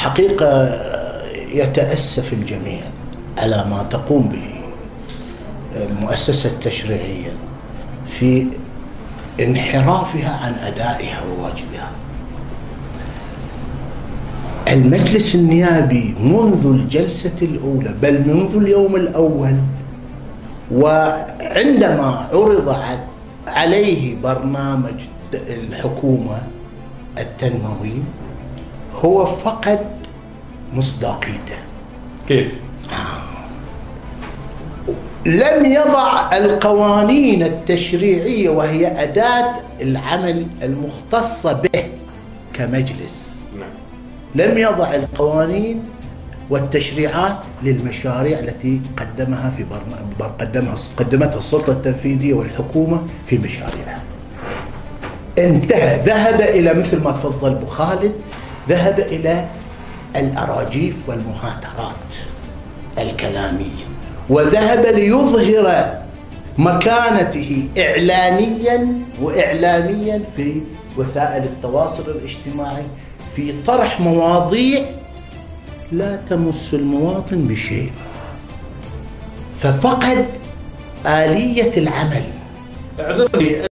حقيقة يتأسف الجميع على ما تقوم به المؤسسة التشريعية في انحرافها عن أدائها وواجبها. المجلس النيابي منذ الجلسة الأولى، بل منذ اليوم الأول، وعندما عرض عليه برنامج الحكومة التنموي، هو فقد مصداقيته. كيف؟ لم يضع القوانين التشريعية وهي أداة العمل المختصة به كمجلس. لم يضع القوانين والتشريعات للمشاريع التي قدمتها السلطة التنفيذية والحكومة في مشاريعها. انتهى، ذهب إلى مثل ما تفضل أبو خالد، ذهب إلى الأراجيف والمهاترات الكلامية، وذهب ليظهر مكانته إعلانيا في وسائل التواصل الاجتماعي في طرح مواضيع لا تمس المواطن بشيء، ففقد آلية العمل. اعذرني،